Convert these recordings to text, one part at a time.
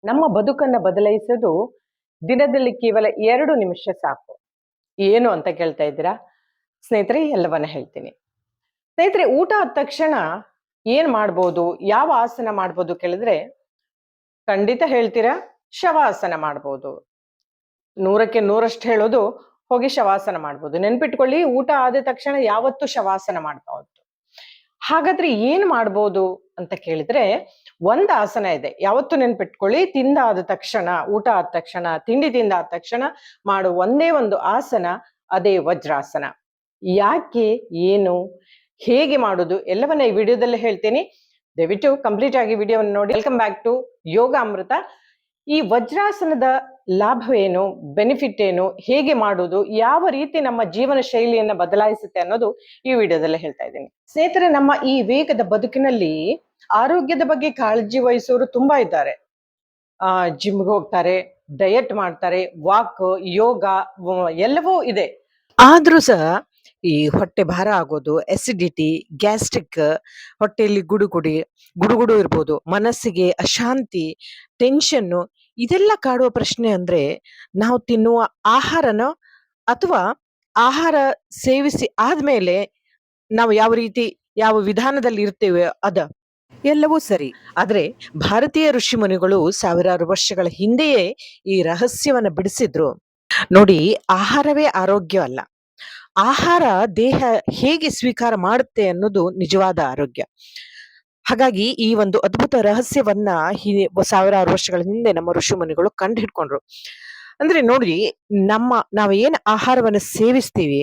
ನಮ್ಮ ಬದುಕನ್ನ ಬದಲಾಯಿಸೋದು ದಿನದಲ್ಲಿ ಕೇವಲ 2 ನಿಮಿಷ ಸಾಕು. ಏನು ಅಂತ ಕೇಳ್ತಾ ಇದ್ದೀರಾ? ಸ್ನೇಹಿತರೆ, ಎಲ್ಲವನ್ನ ಹೇಳ್ತೀನಿ. ಸ್ನೇಹಿತರೆ, ಊಟ ಆದ ತಕ್ಷಣ ಏನ್ ಮಾಡ್ಬೋದು? ಯಾವ ಆಸನ ಮಾಡ್ಬೋದು ಕೇಳಿದ್ರೆ, ಖಂಡಿತ ಹೇಳ್ತೀರಾ, ಶವಾಸನ ಮಾಡ್ಬೋದು. 100ಕ್ಕೆ 100ರಷ್ಟು ಹೇಳೋದು, ಹೋಗಿ ಶವಾಸನ ಮಾಡ್ಬೋದು. ನೆನ್ಪಿಟ್ಕೊಳ್ಳಿ, ಊಟ ಆದ ತಕ್ಷಣ ಯಾವತ್ತೂ ಶವಾಸನ ಮಾಡ್ಬಾರ್ದು. ಹಾಗಾದ್ರೆ ಏನ್ ಮಾಡ್ಬೋದು ಅಂತ ಕೇಳಿದ್ರೆ, ಒಂದ್ ಆಸನ ಇದೆ. ಯಾವತ್ತು ನೆನ್ಪಿಟ್ಕೊಳ್ಳಿ, ತಿಂದಾದ ತಕ್ಷಣ, ಊಟ ಆದ ತಕ್ಷಣ, ತಿಂಡಿ ತಿಂದಾದ ತಕ್ಷಣ ಮಾಡೋ ಒಂದೇ ಒಂದು ಆಸನ, ಅದೇ ವಜ್ರಾಸನ. ಯಾಕೆ, ಏನು, ಹೇಗೆ ಮಾಡುದು ಎಲ್ಲವನ್ನ ಈ ವಿಡಿಯೋದಲ್ಲಿ ಹೇಳ್ತೀನಿ. ದಯವಿಟ್ಟು ಕಂಪ್ಲೀಟ್ ಆಗಿ ವಿಡಿಯೋವನ್ನು ನೋಡಿ. ವೆಲ್ಕಮ್ ಬ್ಯಾಕ್ ಟು ಯೋಗ ಅಮೃತ. ಈ ವಜ್ರಾಸನದ ಲಾಭವೇನು, ಬೆನಿಫಿಟ್ ಏನು, ಹೇಗೆ ಮಾಡುವುದು, ಯಾವ ರೀತಿ ನಮ್ಮ ಜೀವನ ಶೈಲಿಯನ್ನ ಬದಲಾಯಿಸುತ್ತೆ ಅನ್ನೋದು ಈ ವಿಡಿಯೋದಲ್ಲಿ ಹೇಳ್ತಾ ಇದ್ದೀನಿ. ಸ್ನೇಹಿತರೆ, ನಮ್ಮ ಈ ವೇಗದ ಬದುಕಿನಲ್ಲಿ ಆರೋಗ್ಯದ ಬಗ್ಗೆ ಕಾಳಜಿ ವಹಿಸೋರು ತುಂಬಾ ಇದ್ದಾರೆ. ಜಿಮ್ಗೆ ಹೋಗ್ತಾರೆ, ಡಯಟ್ ಮಾಡ್ತಾರೆ, ವಾಕ್, ಯೋಗ ಎಲ್ಲವೂ ಇದೆ. ಆದ್ರೂ ಸಹ ಈ ಹೊಟ್ಟೆ ಭಾರ ಆಗೋದು, ಎಸಿಡಿಟಿ, ಗ್ಯಾಸ್ಟ್ರಿಕ್, ಹೊಟ್ಟೆಯಲ್ಲಿ ಗುಡುಗುಡು ಇರ್ಬೋದು, ಮನಸ್ಸಿಗೆ ಅಶಾಂತಿ, ಟೆನ್ಷನ್ನು, ಇದೆಲ್ಲ ಕಾಡುವ ಪ್ರಶ್ನೆ ಅಂದ್ರೆ, ನಾವು ತಿನ್ನುವ ಆಹಾರನೋ ಅಥವಾ ಆಹಾರ ಸೇವಿಸಿ ಆದ್ಮೇಲೆ ನಾವು ಯಾವ ವಿಧಾನದಲ್ಲಿ ಇರ್ತೇವೆ ಅದ ಎಲ್ಲವೂ ಸರಿ. ಆದ್ರೆ ಭಾರತೀಯ ಋಷಿ ಮುನಿಗಳು ಸಾವಿರಾರು ವರ್ಷಗಳ ಹಿಂದೆಯೇ ಈ ರಹಸ್ಯವನ್ನ ಬಿಡಿಸಿದ್ರು. ನೋಡಿ, ಆಹಾರವೇ ಆರೋಗ್ಯ ಅಲ್ಲ, ಆಹಾರ ದೇಹ ಹೇಗೆ ಸ್ವೀಕಾರ ಮಾಡುತ್ತೆ ಅನ್ನೋದು ನಿಜವಾದ ಆರೋಗ್ಯ. ಹಾಗಾಗಿ ಈ ಒಂದು ಅದ್ಭುತ ರಹಸ್ಯವನ್ನ ಸಾವಿರಾರು ವರ್ಷಗಳ ಹಿಂದೆ ನಮ್ಮ ಋಷಿ ಮುನಿಗಳು ಕಂಡು ಹಿಡ್ಕೊಂಡ್ರು. ಅಂದ್ರೆ ನೋಡಿ, ನಾವು ಏನ್ ಆಹಾರವನ್ನ ಸೇವಿಸ್ತೀವಿ,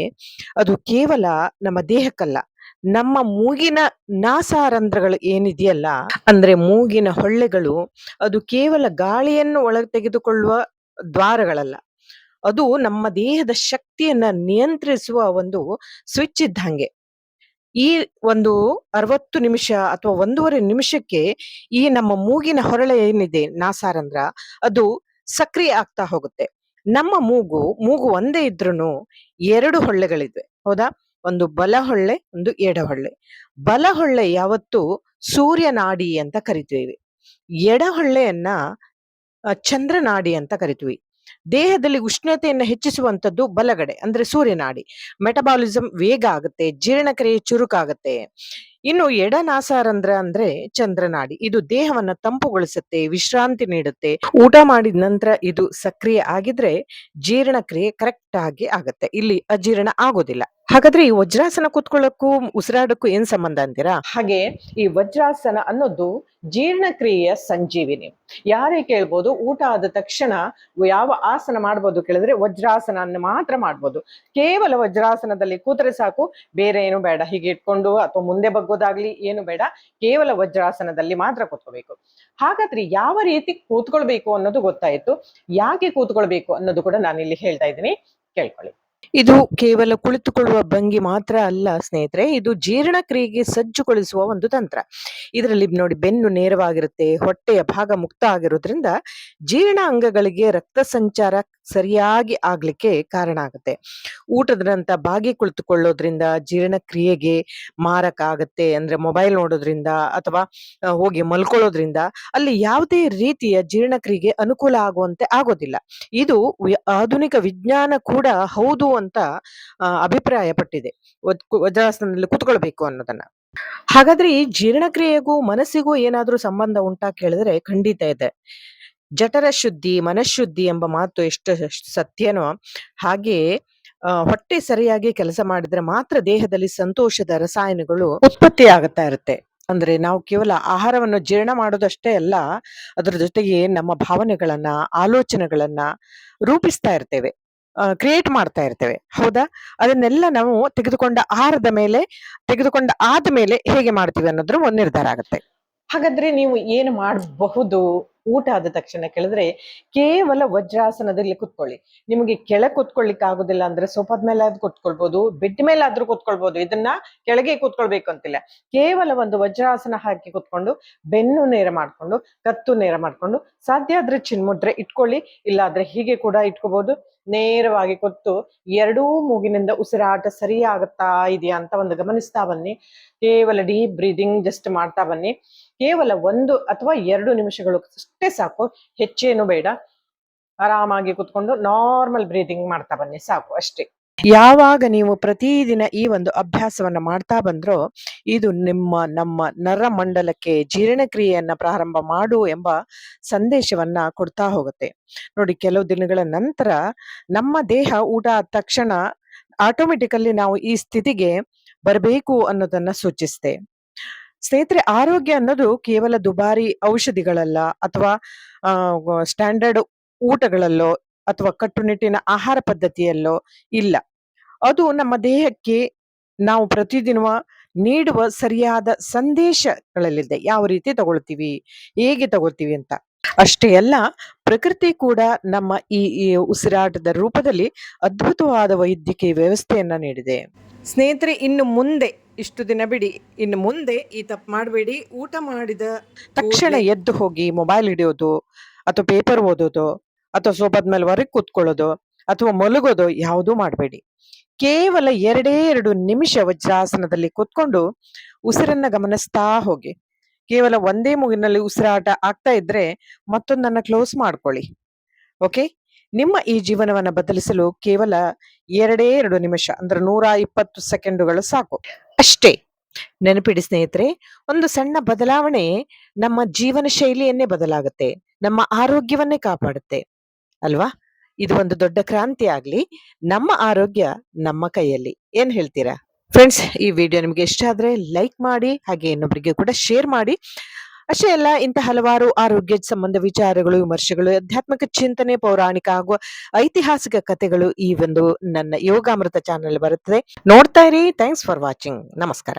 ಅದು ಕೇವಲ ನಮ್ಮ ದೇಹಕ್ಕಲ್ಲ, ನಮ್ಮ ಮೂಗಿನ ನಾಸಾರಂಧ್ರಗಳು ಏನಿದೆಯಲ್ಲ, ಅಂದ್ರೆ ಮೂಗಿನ ಹೊಳ್ಳೆಗಳು, ಅದು ಕೇವಲ ಗಾಳಿಯನ್ನು ಒಳಗೆ ತೆಗೆದುಕೊಳ್ಳುವ ದ್ವಾರಗಳಲ್ಲ, ಅದು ನಮ್ಮ ದೇಹದ ಶಕ್ತಿಯನ್ನ ನಿಯಂತ್ರಿಸುವ ಒಂದು ಸ್ವಿಚ್ ಇದ್ದಂಗೆ. ಈ ಒಂದು 60 ನಿಮಿಷ ಅಥವಾ 1.5 ನಿಮಿಷಕ್ಕೆ ಈ ನಮ್ಮ ಮೂಗಿನ ಹೊರಳೆ ಏನಿದೆ, ನಾಸಾರಂಧ್ರ, ಅದು ಸಕ್ರಿಯ ಆಗ್ತಾ ಹೋಗುತ್ತೆ. ನಮ್ಮ ಮೂಗು ಒಂದೇ ಇದ್ರೂ 2 ಹೊಳ್ಳೆಗಳಿವೆ, ಹೌದಾ? ಒಂದು ಬಲ ಹೊಳ್ಳೆ, ಒಂದು ಎಡ ಹೊಳ್ಳೆ. ಬಲ ಹೊಳ್ಳೆ ಯಾವತ್ತು ಸೂರ್ಯನಾಡಿ ಅಂತ ಕರಿತೀವಿ, ಎಡ ಹೊಳ್ಳೆಯನ್ನ ಚಂದ್ರನಾಡಿ ಅಂತ ಕರಿತೀವಿ. ದೇಹದಲ್ಲಿ ಉಷ್ಣತೆಯನ್ನು ಹೆಚ್ಚಿಸುವಂಥದ್ದು ಬಲಗಡೆ, ಅಂದ್ರೆ ಸೂರ್ಯನಾಡಿ. ಮೆಟಬಾಲಿಸಂ ವೇಗ ಆಗುತ್ತೆ, ಜೀರ್ಣಕ್ರಿಯೆ ಚುರುಕಾಗುತ್ತೆ. ಇನ್ನು ಎಡ ನಾಸಾರಂಧ್ರ ಅಂದ್ರೆ ಚಂದ್ರನಾಡಿ, ಇದು ದೇಹವನ್ನ ತಂಪುಗೊಳಿಸುತ್ತೆ, ವಿಶ್ರಾಂತಿ ನೀಡುತ್ತೆ. ಊಟ ಮಾಡಿದ ನಂತರ ಇದು ಸಕ್ರಿಯ ಆಗಿದ್ರೆ ಜೀರ್ಣಕ್ರಿಯೆ ಕರೆಕ್ಟ್ ಆಗಿ ಆಗತ್ತೆ, ಇಲ್ಲಿ ಅಜೀರ್ಣ ಆಗೋದಿಲ್ಲ. ಹಾಗಾದ್ರೆ ಈ ವಜ್ರಾಸನ ಕೂತ್ಕೊಳ್ಳಕ್ಕೂ ಉಸಿರಾಡಕ್ಕೂ ಏನ್ ಸಂಬಂಧ ಅಂತೀರಾ? ಹಾಗೆ ಈ ವಜ್ರಾಸನ ಅನ್ನೋದು ಜೀರ್ಣಕ್ರಿಯೆಯ ಸಂಜೀವಿನಿ. ಯಾರೇ ಕೇಳ್ಬೋದು, ಊಟ ಆದ ತಕ್ಷಣ ಯಾವ ಆಸನ ಮಾಡ್ಬೋದು ಕೇಳಿದ್ರೆ ವಜ್ರಾಸನ ಮಾತ್ರ ಮಾಡ್ಬೋದು. ಕೇವಲ ವಜ್ರಾಸನದಲ್ಲಿ ಕೂತ್ರೆ ಸಾಕು, ಬೇರೆ ಏನು ಬೇಡ. ಹೀಗೆ ಇಟ್ಕೊಂಡು ಅಥವಾ ಮುಂದೆ ಬಗ್ಗೋದಾಗ್ಲಿ ಏನು ಬೇಡ, ಕೇವಲ ವಜ್ರಾಸನದಲ್ಲಿ ಮಾತ್ರ ಕೂತ್ಕೋಬೇಕು. ಹಾಗಾದ್ರೆ ಯಾವ ರೀತಿ ಕೂತ್ಕೊಳ್ಬೇಕು ಅನ್ನೋದು ಗೊತ್ತಾಯ್ತು. ಯಾಕೆ ಕೂತ್ಕೊಳ್ಬೇಕು ಅನ್ನೋದು ಕೂಡ ನಾನು ಇಲ್ಲಿ ಹೇಳ್ತಾ ಇದ್ದೀನಿ, ಕೇಳ್ಕೊಳ್ಳಿ. ಇದು ಕೇವಲ ಕುಳಿತುಕೊಳ್ಳುವ ಭಂಗಿ ಮಾತ್ರ ಅಲ್ಲ ಸ್ನೇಹಿತರೆ, ಇದು ಜೀರ್ಣಕ್ರಿಯೆಗೆ ಸಜ್ಜುಗೊಳಿಸುವ ಒಂದು ತಂತ್ರ. ಇದರಲ್ಲಿ ನೋಡಿ, ಬೆನ್ನು ನೇರವಾಗಿರುತ್ತೆ, ಹೊಟ್ಟೆಯ ಭಾಗ ಮುಕ್ತ ಆಗಿರೋದ್ರಿಂದ ಜೀರ್ಣ ಅಂಗಗಳಿಗೆ ರಕ್ತ ಸಂಚಾರ ಸರಿಯಾಗಿ ಆಗ್ಲಿಕ್ಕೆ ಕಾರಣ ಆಗುತ್ತೆ. ಊಟದ ನಂತರ ಬಾಗಿ ಕುಳಿತುಕೊಳ್ಳೋದ್ರಿಂದ ಜೀರ್ಣಕ್ರಿಯೆಗೆ ಮಾರಕ ಆಗತ್ತೆ. ಅಂದ್ರೆ ಮೊಬೈಲ್ ನೋಡೋದ್ರಿಂದ ಅಥವಾ ಹೋಗಿ ಮಲ್ಕೊಳ್ಳೋದ್ರಿಂದ ಅಲ್ಲಿ ಯಾವುದೇ ರೀತಿಯ ಜೀರ್ಣಕ್ರಿಯೆಗೆ ಅನುಕೂಲ ಆಗುವಂತೆ ಆಗೋದಿಲ್ಲ. ಇದು ಆಧುನಿಕ ವಿಜ್ಞಾನ ಕೂಡ ಹೌದು ಅಂತ ಅಭಿಪ್ರಾಯ ಪಟ್ಟಿದೆ, ವಜ್ರಾಸನದಲ್ಲಿ ಕೂತ್ಕೊಳ್ಬೇಕು ಅನ್ನೋದನ್ನ. ಹಾಗಾದ್ರೆ ಈ ಜೀರ್ಣಕ್ರಿಯೆಗೂ ಮನಸ್ಸಿಗೂ ಏನಾದ್ರೂ ಸಂಬಂಧ ಉಂಟಾ ಕೇಳಿದ್ರೆ ಖಂಡಿತ ಇದೆ. ಜಠರ ಶುದ್ಧಿ ಮನಃಶುದ್ಧಿ ಎಂಬ ಮಾತು ಎಷ್ಟು ಸತ್ಯನೋ ಹಾಗೆ ಹೊಟ್ಟೆ ಸರಿಯಾಗಿ ಕೆಲಸ ಮಾಡಿದ್ರೆ ಮಾತ್ರ ದೇಹದಲ್ಲಿ ಸಂತೋಷದ ರಸಾಯನಗಳು ಉತ್ಪತ್ತಿ ಆಗುತ್ತಾ ಇರುತ್ತೆ. ಅಂದ್ರೆ ನಾವು ಕೇವಲ ಆಹಾರವನ್ನು ಜೀರ್ಣ ಮಾಡೋದಷ್ಟೇ ಅಲ್ಲ, ಅದರ ಜೊತೆಗೆ ನಮ್ಮ ಭಾವನೆಗಳನ್ನ, ಆಲೋಚನೆಗಳನ್ನ ರೂಪಿಸ್ತಾ ಇರ್ತೇವೆ, ಕ್ರಿಯೇಟ್ ಮಾಡ್ತಾ ಇರ್ತೇವೆ, ಹೌದಾ? ಅದನ್ನೆಲ್ಲ ನಾವು ತೆಗೆದುಕೊಂಡ ಆದ್ಮೇಲೆ ಹೇಗೆ ಮಾಡ್ತೀವಿ ಅನ್ನೋದ್ರ ಒಂದು ನಿರ್ಧಾರ ಆಗುತ್ತೆ. ಹಾಗಾದ್ರೆ ನೀವು ಏನು ಮಾಡಬಹುದು ಊಟ ಆದ ತಕ್ಷಣ ಕೇಳಿದ್ರೆ, ಕೇವಲ ವಜ್ರಾಸನದಲ್ಲಿ ಕುತ್ಕೊಳ್ಳಿ. ನಿಮಗೆ ಕೆಳಗೆ ಕುತ್ಕೊಳ್ಳಿಕ್ ಆಗುದಿಲ್ಲ ಅಂದ್ರೆ ಸೋಫಾದ ಮೇಲೆ ಆದ್ರೂ ಕುತ್ಕೊಳ್ಬಹುದು, ಬೆಡ್ ಮೇಲೆ ಆದ್ರೂ ಕುತ್ಕೊಳ್ಬಹುದು. ಇದನ್ನ ಕೆಳಗೆ ಕುತ್ಕೊಳ್ಬೇಕು ಅಂತಿಲ್ಲ. ಕೇವಲ ಒಂದು ವಜ್ರಾಸನ ಹಾಕಿ ಕುತ್ಕೊಂಡು ಬೆನ್ನು ನೇರ ಮಾಡ್ಕೊಂಡು, ಕತ್ತು ನೇರ ಮಾಡ್ಕೊಂಡು, ಸಾಧ್ಯ ಆದ್ರೆ ಚಿನ್ಮುದ್ರೆ ಇಟ್ಕೊಳ್ಳಿ, ಇಲ್ಲಾದ್ರೆ ಹೀಗೆ ಕೂಡ ಇಟ್ಕೋಬಹುದು. ನೇರವಾಗಿ ಕೂತು ಎರಡೂ ಮೂಗಿನಿಂದ ಉಸಿರಾಟ ಸರಿಯಾಗುತ್ತಾ ಇದೆಯಾ ಅಂತ ಒಂದು ಗಮನಿಸ್ತಾ ಬನ್ನಿ. ಕೇವಲ ಡೀಪ್ ಬ್ರೀದಿಂಗ್ ಜಸ್ಟ್ ಮಾಡ್ತಾ ಬನ್ನಿ. ಕೇವಲ 1 ಅಥವಾ 2 ನಿಮಿಷಗಳು ಅಷ್ಟೇ ಸಾಕು, ಹೆಚ್ಚೇನು ಬೇಡ. ಆರಾಮಾಗಿ ಕುತ್ಕೊಂಡು ನಾರ್ಮಲ್ ಬ್ರೀದಿಂಗ್ ಮಾಡ್ತಾ ಬನ್ನಿ, ಸಾಕು ಅಷ್ಟೇ. ಯಾವಾಗ ನೀವು ಪ್ರತಿದಿನ ಈ ಒಂದು ಅಭ್ಯಾಸವನ್ನ ಮಾಡ್ತಾ ಬಂದ್ರೋ, ಇದು ನಮ್ಮ ನರಮಂಡಲಕ್ಕೆ ಜೀರ್ಣಕ್ರಿಯೆಯನ್ನ ಪ್ರಾರಂಭ ಮಾಡು ಎಂಬ ಸಂದೇಶವನ್ನ ಕೊಡ್ತಾ ಹೋಗುತ್ತೆ. ನೋಡಿ, ಕೆಲವು ದಿನಗಳ ನಂತರ ನಮ್ಮ ದೇಹ ಊಟ ಆದ ತಕ್ಷಣ ಆಟೋಮೆಟಿಕಲಿ ನಾವು ಈ ಸ್ಥಿತಿಗೆ ಬರಬೇಕು ಅನ್ನೋದನ್ನ ಸೂಚಿಸುತ್ತೆ. ಸ್ನೇಹಿತರೆ, ಆರೋಗ್ಯ ಅನ್ನೋದು ಕೇವಲ ದುಬಾರಿ ಔಷಧಿಗಳಲ್ಲ, ಅಥವಾ ಸ್ಟ್ಯಾಂಡರ್ಡ್ ಊಟಗಳಲ್ಲೋ ಅಥವಾ ಕಟ್ಟುನಿಟ್ಟಿನ ಆಹಾರ ಪದ್ಧತಿಯಲ್ಲೋ ಇಲ್ಲ. ಅದು ನಮ್ಮ ದೇಹಕ್ಕೆ ನಾವು ಪ್ರತಿದಿನ ನೀಡುವ ಸರಿಯಾದ ಸಂದೇಶಗಳಲ್ಲಿದೆ. ಯಾವ ರೀತಿ ತಗೊಳ್ತೀವಿ, ಹೇಗೆ ತಗೊಳ್ತೀವಿ ಅಂತ. ಅಷ್ಟೇ ಅಲ್ಲ, ಪ್ರಕೃತಿ ಕೂಡ ನಮ್ಮ ಈ ಉಸಿರಾಟದ ರೂಪದಲ್ಲಿ ಅದ್ಭುತವಾದ ವೈದ್ಯಕೀಯ ವ್ಯವಸ್ಥೆಯನ್ನ ನೀಡಿದೆ. ಸ್ನೇಹಿತರೆ, ಇನ್ನು ಮುಂದೆ ಇಷ್ಟು ದಿನ ಬಿಡಿ, ಇನ್ನು ಮುಂದೆ ಈ ತಪ್ಪು ಮಾಡಬೇಡಿ. ಊಟ ಮಾಡಿದ ತಕ್ಷಣ ಎದ್ದು ಹೋಗಿ ಮೊಬೈಲ್ ಹಿಡಿಯೋದು, ಅಥವಾ ಪೇಪರ್ ಓದೋದು, ಅಥವಾ ಸೋಫಾದ ಮೇಲೆ ಹೊರಗೆ ಕೂತ್ಕೊಳ್ಳೋದು, ಅಥವಾ ಮಲಗೋದು ಯಾವುದೂ ಮಾಡಬೇಡಿ. ಕೇವಲ 2 ನಿಮಿಷ ವಜ್ರಾಸನದಲ್ಲಿ ಕೂತ್ಕೊಂಡು ಉಸಿರನ್ನ ಗಮನಿಸ್ತಾ ಹೋಗಿ. ಕೇವಲ ಒಂದೇ ಮೂಗಿನಲ್ಲಿ ಉಸಿರಾಟ ಆಗ್ತಾ ಇದ್ರೆ ಮತ್ತೊಂದನ್ನ ಕ್ಲೋಸ್ ಮಾಡ್ಕೊಳ್ಳಿ. ಓಕೆ, ನಿಮ್ಮ ಈ ಜೀವನವನ್ನ ಬದಲಿಸಲು ಕೇವಲ 2 ನಿಮಿಷ ಅಂದ್ರೆ 120 ಸೆಕೆಂಡುಗಳು ಸಾಕು ಅಷ್ಟೇ. ನೆನಪಿಡಿ ಸ್ನೇಹಿತರೆ, ಒಂದು ಸಣ್ಣ ಬದಲಾವಣೆ ನಮ್ಮ ಜೀವನ ಶೈಲಿಯನ್ನೇ ಬದಲಾಗುತ್ತೆ, ನಮ್ಮ ಆರೋಗ್ಯವನ್ನೇ ಕಾಪಾಡುತ್ತೆ ಅಲ್ವಾ? ಇದು ಒಂದು ದೊಡ್ಡ ಕ್ರಾಂತಿ ಆಗ್ಲಿ. ನಮ್ಮ ಆರೋಗ್ಯ ನಮ್ಮ ಕೈಯಲ್ಲಿ. ಏನ್ ಹೇಳ್ತೀರಾ ಫ್ರೆಂಡ್ಸ್? ಈ ವಿಡಿಯೋ ನಿಮ್ಗೆ ಇಷ್ಟ ಆದ್ರೆ ಲೈಕ್ ಮಾಡಿ, ಹಾಗೆ ಇನ್ನೊಬ್ಬರಿಗೆ ಕೂಡ ಶೇರ್ ಮಾಡಿ. ಅಷ್ಟೇ ಅಲ್ಲ, ಇಂಥ ಹಲವಾರು ಆರೋಗ್ಯ ಸಂಬಂಧ ವಿಚಾರಗಳು, ವಿಮರ್ಶೆಗಳು, ಆಧ್ಯಾತ್ಮಿಕ ಚಿಂತನೆ, ಪೌರಾಣಿಕ ಹಾಗೂ ಐತಿಹಾಸಿಕ ಕಥೆಗಳು ಈ ಒಂದು ನನ್ನ ಯೋಗಾಮೃತ ಚಾನೆಲ್ ಬರುತ್ತದೆ. ನೋಡ್ತಾ ಇರಿ. Thanks for watching. ನಮಸ್ಕಾರ.